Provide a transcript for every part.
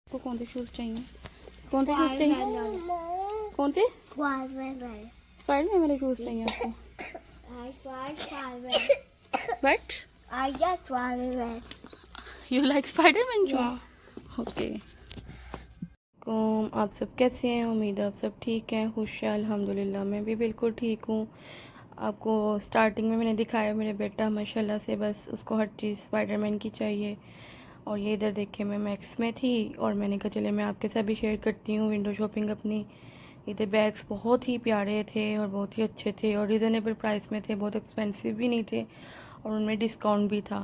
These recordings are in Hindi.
आपको कौन से शूज़ चाहिए? कौन से शूज़ चाहिए? कौन से? स्पाइडरमैन वाले शूज़ चाहिए आपको? But you like Spiderman shoes? Okay. आप सब कैसे हैं? उम्मीद है आप सब ठीक हैं, खुश हैं। अल्हम्दुलिल्लाह मैं भी बिल्कुल ठीक हूँ। आपको स्टार्टिंग में मैंने दिखाया मेरे बेटा माशाल्लाह से बस उसको हर चीज़ स्पाइडरमैन की चाहिए। और ये इधर देखे मैं मैक्स में थी और मैंने कहा चले मैं आपके साथ भी शेयर करती हूँ विंडो शॉपिंग अपनी। इधर बैग्स बहुत ही प्यारे थे और बहुत ही अच्छे थे और रिज़नेबल प्राइस में थे, बहुत एक्सपेंसिव भी नहीं थे और उनमें डिस्काउंट भी था।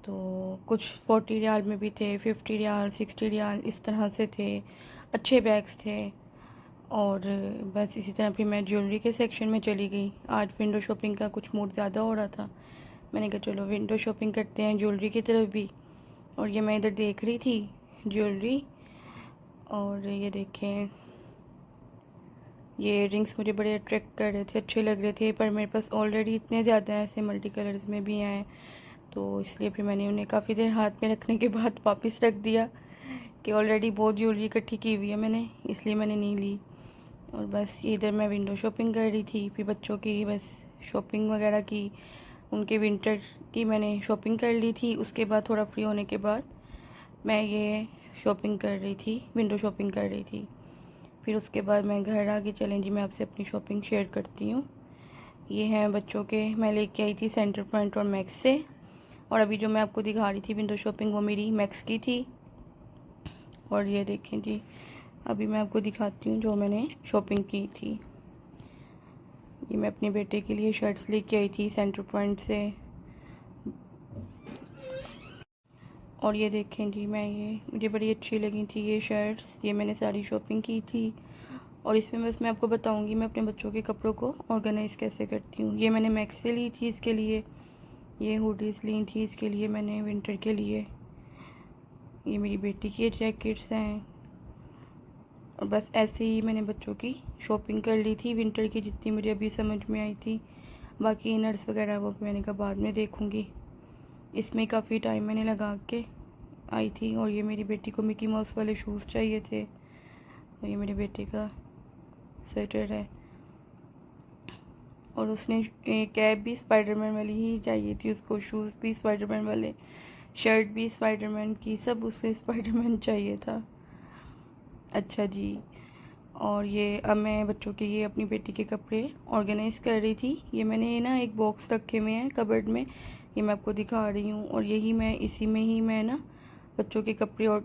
तो कुछ 40 रियाल में भी थे, 50 रियाल, 60 रियाल इस तरह से थे। अच्छे बैग्स थे। और बस इसी तरह फिर मैं ज्वेलरी के सेक्शन में चली गई। आज विंडो शॉपिंग का कुछ मूड ज़्यादा हो रहा था, मैंने कहा चलो विंडो शॉपिंग करते हैं ज्वेलरी की तरफ भी। और ये मैं इधर देख रही थी ज्वेलरी, और ये देखें ये इयररिंग्स मुझे बड़े अट्रैक्ट कर रहे थे, अच्छे लग रहे थे, पर मेरे पास ऑलरेडी इतने ज़्यादा ऐसे मल्टी कलर्स में भी हैं, तो इसलिए फिर मैंने उन्हें काफ़ी देर हाथ में रखने के बाद वापस रख दिया कि ऑलरेडी बहुत ज्वेलरी इकट्ठी की हुई है मैंने, इसलिए मैंने नहीं ली। और बस इधर मैं विंडो शॉपिंग कर रही थी, फिर बच्चों की बस शॉपिंग वगैरह की, उनके विंटर की मैंने शॉपिंग कर ली थी। उसके बाद थोड़ा फ्री होने के बाद मैं ये शॉपिंग कर रही थी, विंडो शॉपिंग कर रही थी। फिर उसके बाद मैं घर आ गई। चलें जी मैं आपसे अपनी शॉपिंग शेयर करती हूँ। ये हैं बच्चों के, मैं लेके आई थी सेंटर पॉइंट और मैक्स से। और अभी जो मैं आपको दिखा रही थी विंडो शॉपिंग वो मेरी मैक्स की थी। और ये देखें जी अभी मैं आपको दिखाती हूँ जो मैंने शॉपिंग की थी। ये मैं अपने बेटे के लिए शर्ट्स लेके आई थी सेंटर पॉइंट से। और ये देखें जी मुझे बड़ी अच्छी लगी थी ये शर्ट्स, ये मैंने सारी शॉपिंग की थी। और इसमें बस मैं आपको बताऊंगी मैं अपने बच्चों के कपड़ों को ऑर्गेनाइज़ कैसे करती हूँ। ये मैंने मैक्स से ली थी इसके लिए, ये हुडीज़ ली थी इसके लिए मैंने विंटर के लिए। ये मेरी बेटी की जैकेट्स हैं। और बस ऐसे ही मैंने बच्चों की शॉपिंग कर ली थी विंटर की, जितनी मुझे अभी समझ में आई थी। बाकी इनर्स वगैरह वो मैंने कहा बाद में देखूँगी। इसमें काफ़ी टाइम मैंने लगा के आई थी। और ये मेरी बेटी को मिकी माउस वाले शूज़ चाहिए थे, और ये मेरे बेटे का स्वेटर है। और उसने कैप भी स्पाइडरमैन वाली ही चाहिए थी उसको, शूज़ भी स्पाइडरमैन वाले, शर्ट भी स्पाइडरमैन की, सब उसे स्पाइडरमैन चाहिए था। अच्छा जी। और ये अब मैं बच्चों के ये अपनी बेटी के कपड़े ऑर्गेनाइज़ कर रही थी। ये मैंने ना एक बॉक्स रखे हुए हैं कबर्ड में, ये मैं आपको दिखा रही हूँ। और यही मैं इसी में ही मैं ना बच्चों के कपड़े और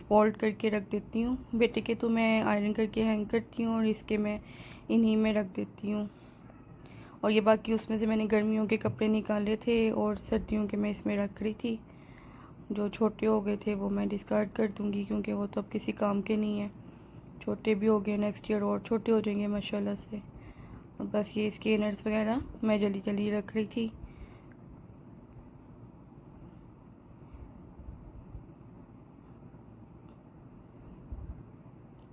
फोल्ड करके रख देती हूँ। बेटे के तो मैं आयरन करके हैंग करती हूँ और इसके मैं इन्हीं में रख देती हूँ। और ये बाकी उसमें से मैंने गर्मियों के कपड़े निकाले थे और सर्दियों के मैं इसमें रख रही थी। जो छोटे हो गए थे वो मैं डिस्कार्ड कर दूँगी क्योंकि वो तो अब किसी काम के नहीं है। छोटे भी हो गए, नेक्स्ट ईयर और छोटे हो जाएंगे माशाल्लाह से। और बस ये इसके इनर्स वगैरह मैं जल्दी जल्दी रख रही थी।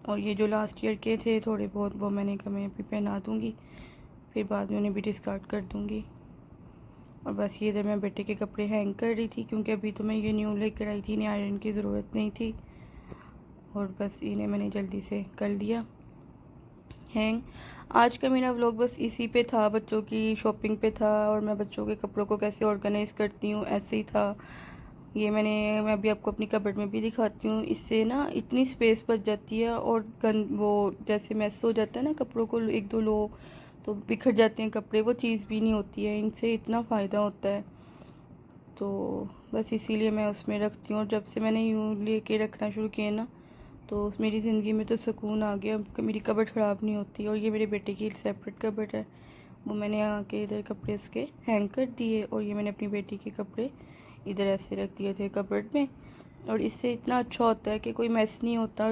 और ये जो लास्ट ईयर के थे थोड़े बहुत वो मैंने कहा मैं भी पहना दूँगी, फिर बाद में उन्हें भी डिस्कार्ड कर दूँगी। और बस ये इधर मैं बेटे के कपड़े हैंग कर रही थी क्योंकि अभी तो मैं ये न्यू लेकर आई थी, इन्हें आयरन की ज़रूरत नहीं थी। और बस इन्हें मैंने जल्दी से कर लिया हैंग। आज का मेरा व्लॉग बस इसी पे था, बच्चों की शॉपिंग पे था और मैं बच्चों के कपड़ों को कैसे ऑर्गेनाइज़ करती हूँ ऐसे ही था। ये मैं अभी आपको अपनी कबर्ड में भी दिखाती हूँ। इससे ना इतनी स्पेस बच जाती है और वो जैसे मैस हो जाता है ना कपड़ों को एक दो लो तो बिखर जाते हैं कपड़े, वो चीज़ भी नहीं होती है, इनसे इतना फ़ायदा होता है। तो बस इसीलिए मैं उसमें रखती हूँ। और जब से मैंने यूँ लेके रखना शुरू किया ना तो मेरी ज़िंदगी में तो सुकून आ गया, मेरी कबर्ड ख़राब नहीं होती। और ये मेरे बेटे की सेपरेट कबर्ड है, वो मैंने आके इधर कपड़े इसके हैंग कर दिए। और ये मैंने अपनी बेटी के कपड़े इधर ऐसे रख दिए थे कबर्ड में। और इससे इतना अच्छा होता है कि कोई मैस नहीं होता।